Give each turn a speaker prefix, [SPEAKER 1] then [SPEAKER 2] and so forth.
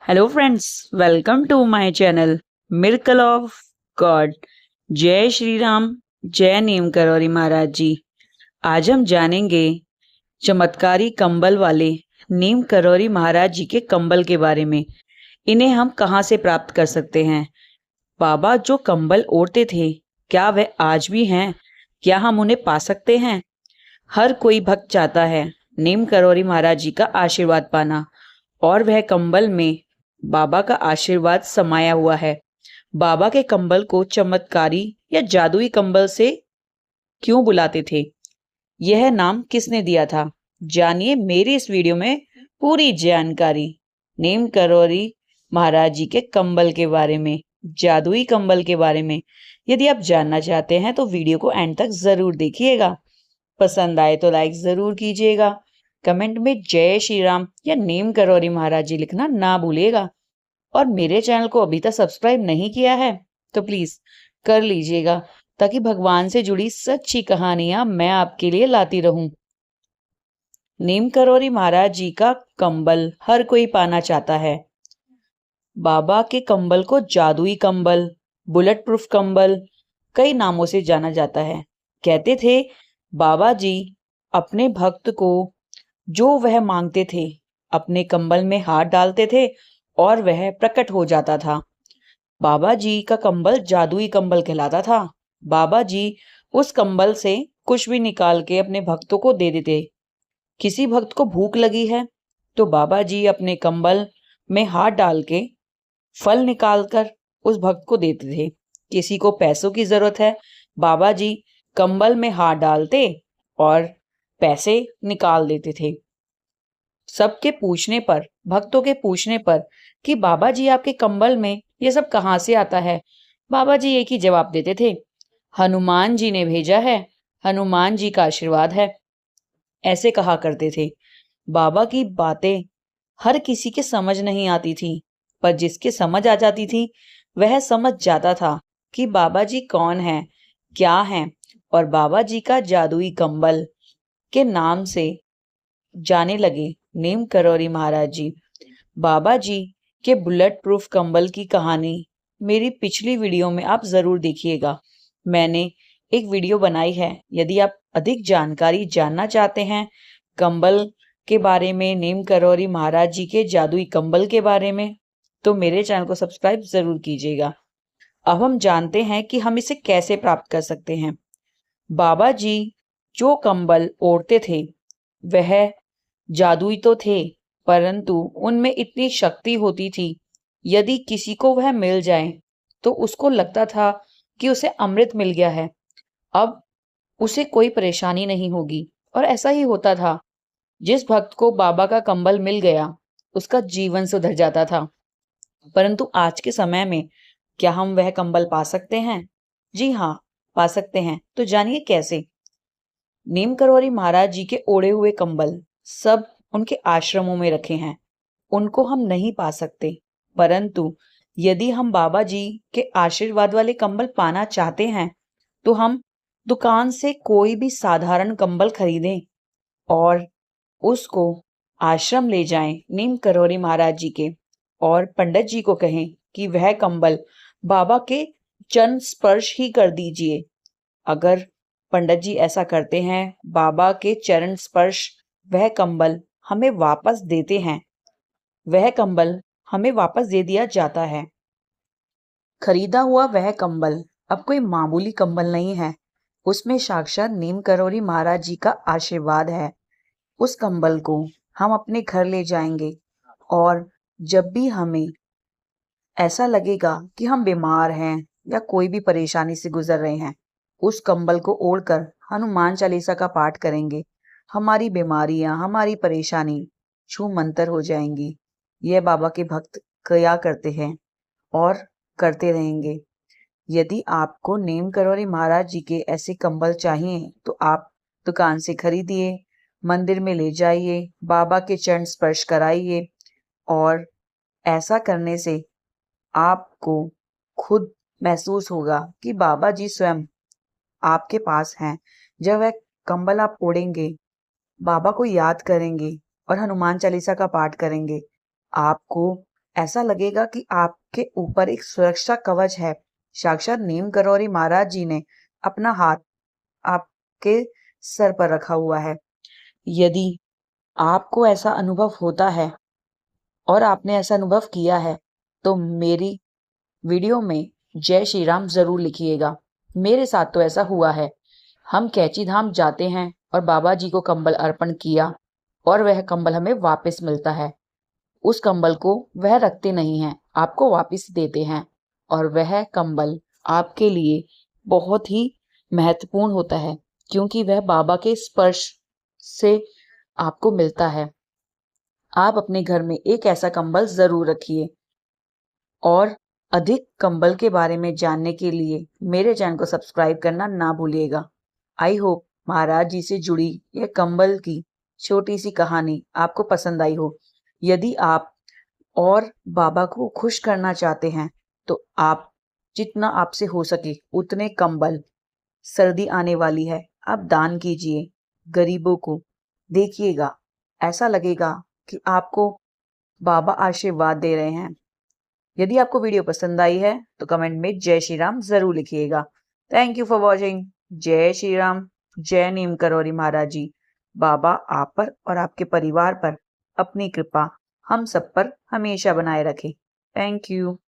[SPEAKER 1] Hello friends, welcome to my channel miracle of God. जय श्री राम, जय नीम करौरी महाराज जी। आज हम जानेंगे चमत्कारी कंबल वाले नीम करौरी महाराज जी के कंबल के बारे में। इन्हें हम कहाँ से प्राप्त कर सकते हैं? बाबा जो कंबल ओढ़ते थे, क्या वह आज भी हैं? क्या हम उन्हें पा सकते हैं? हर कोई भक्त चाहता है नीम करौरी महाराज जी का आशीर्वाद पाना, और वह कंबल में बाबा का आशीर्वाद समाया हुआ है। बाबा के कंबल को चमत्कारी या जादुई कंबल से क्यों बुलाते थे? यह नाम किसने दिया था? जानिए मेरी इस वीडियो में पूरी जानकारी नीम करौरी महाराज जी के कंबल के बारे में, जादुई कंबल के बारे में। यदि आप जानना चाहते हैं तो वीडियो को एंड तक जरूर देखिएगा। पसंद आए तो लाइक जरूर कीजिएगा। कमेंट में जय श्री राम या नीम करौरी महाराज जी लिखना ना भूलिएगा। और मेरे चैनल को अभी तक सब्सक्राइब नहीं किया है तो प्लीज कर लीजिएगा, ताकि भगवान से जुड़ी सच्ची कहानियां मैं आपके लिए लाती रहूं। नीम करौरी महाराज जी का कंबल हर कोई पाना चाहता है। बाबा के कंबल को जादुई कंबल, बुलेट प्रूफ कंबल, कई नामों से जाना जाता है। कहते थे बाबा जी अपने भक्त को जो वह मांगते थे अपने कंबल में हाथ डालते थे और वह प्रकट हो जाता था। बाबा जी का कंबल जादुई कंबल कहलाता था। बाबा जी उस कंबल से कुछ भी निकाल के अपने भक्तों को दे देते। किसी भक्त को भूख लगी है तो बाबा जी अपने कंबल में हाथ डाल के फल निकालकर उस भक्त को देते थे। किसी को पैसों की जरूरत है, बाबा जी कंबल में हाथ डालते और पैसे निकाल देते थे। सबके पूछने पर, भक्तों के पूछने पर कि बाबा जी आपके कंबल में ये सब कहाँ से आता है, बाबा जी एक ही जवाब देते थे, हनुमान जी ने भेजा है, हनुमान जी का आशीर्वाद है। ऐसे कहा करते थे। बाबा की बातें हर किसी के समझ नहीं आती थी, पर जिसके समझ आ जाती थी वह समझ जाता था कि बाबा जी कौन है, क्या है। और बाबा जी का जादुई कंबल के नाम से जाने लगे नीम करौरी महाराज जी। बाबा जी के बुलेट प्रूफ कंबल की कहानी मेरी पिछली वीडियो में आप जरूर देखिएगा। मैंने एक वीडियो बनाई है। यदि आप अधिक जानकारी जानना चाहते हैं कंबल के बारे में, नीम करौरी महाराज जी के जादुई कंबल के बारे में, तो मेरे चैनल को सब्सक्राइब जरूर कीजिएगा। अब हम जानते हैं कि हम इसे कैसे प्राप्त कर सकते हैं। बाबा जी जो कंबल ओढ़ते थे वह जादुई तो थे, परंतु उनमें इतनी शक्ति होती थी, यदि किसी को वह मिल जाए तो उसको लगता था कि उसे अमृत मिल गया है, अब उसे कोई परेशानी नहीं होगी। और ऐसा ही होता था। जिस भक्त को बाबा का कंबल मिल गया उसका जीवन सुधर जाता था। परंतु आज के समय में क्या हम वह कंबल पा सकते हैं? जी हाँ, पा सकते हैं। तो जानिए कैसे। नीम करौरी महाराज जी के ओढ़े हुए कंबल सब उनके आश्रमों में रखे हैं। उनको हम नहीं पा सकते, परंतु यदि हम बाबा जी के आशीर्वाद वाले कंबल पाना चाहते हैं तो हम दुकान से कोई भी साधारण कंबल खरीदें और उसको आश्रम ले जाएं नीम करौरी महाराज जी के, और पंडित जी को कहें कि वह कंबल बाबा के चरण स्पर्श ही कर दीजिए। अगर पंडित जी ऐसा करते हैं, बाबा के चरण स्पर्श वह कंबल हमें वापस देते हैं, वह कंबल हमें वापस दे दिया जाता है। खरीदा हुआ वह कंबल अब कोई मामूली कंबल नहीं है, उसमें साक्षात नीम करौरी महाराज जी का आशीर्वाद है। उस कंबल को हम अपने घर ले जाएंगे और जब भी हमें ऐसा लगेगा कि हम बीमार हैं या कोई भी परेशानी से गुजर रहे हैं, उस कंबल को ओढ़कर हनुमान चालीसा का पाठ करेंगे, हमारी बीमारियां, हमारी परेशानी छू मंतर हो जाएंगी। यह बाबा के भक्त किया करते हैं और करते रहेंगे। यदि आपको नीम करौरी महाराज जी के ऐसे कंबल चाहिए तो आप दुकान से खरीदिए, मंदिर में ले जाइए, बाबा के चरण स्पर्श कराइए, और ऐसा करने से आपको खुद महसूस होगा कि बाबा जी स्वयं आपके पास हैं। जब वह कंबल आप ओढ़ेंगे, बाबा को याद करेंगे और हनुमान चालीसा का पाठ करेंगे, आपको ऐसा लगेगा कि आपके ऊपर एक सुरक्षा कवच है। साक्षात नीम करौरी महाराज जी ने अपना हाथ आपके सर पर रखा हुआ है। यदि आपको ऐसा अनुभव होता है और आपने ऐसा अनुभव किया है तो मेरी वीडियो में जय श्री राम जरूर लिखिएगा। मेरे साथ तो ऐसा हुआ है। हम कैची धाम जाते हैं और बाबा जी को कंबल अर्पण किया और वह कंबल हमें वापस मिलता है। उस कंबल को वह रखते नहीं हैं, आपको वापस देते हैं और वह कंबल आपके लिए बहुत ही महत्वपूर्ण होता है क्योंकि वह बाबा के स्पर्श से आपको मिलता है। आप अपने घर में एक ऐसा कंबल जरूर रखिए और अधिक कंबल के बारे में जानने के लिए मेरे चैनल को सब्सक्राइब करना ना भूलिएगा। आई होप महाराज जी से जुड़ी यह कंबल की छोटी सी कहानी आपको पसंद आई हो। यदि आप और बाबा को खुश करना चाहते हैं तो आप जितना आपसे हो सके उतने कंबल, सर्दी आने वाली है, आप दान कीजिए गरीबों को। देखिएगा, ऐसा लगेगा कि आपको बाबा आशीर्वाद दे रहे हैं। यदि आपको वीडियो पसंद आई है तो कमेंट में जय श्री राम जरूर लिखिएगा। Thank you for watching. जय श्री राम। जय नीम करौरी महाराज जी। बाबा आप पर और आपके परिवार पर अपनी कृपा हम सब पर हमेशा बनाए रखे। Thank you.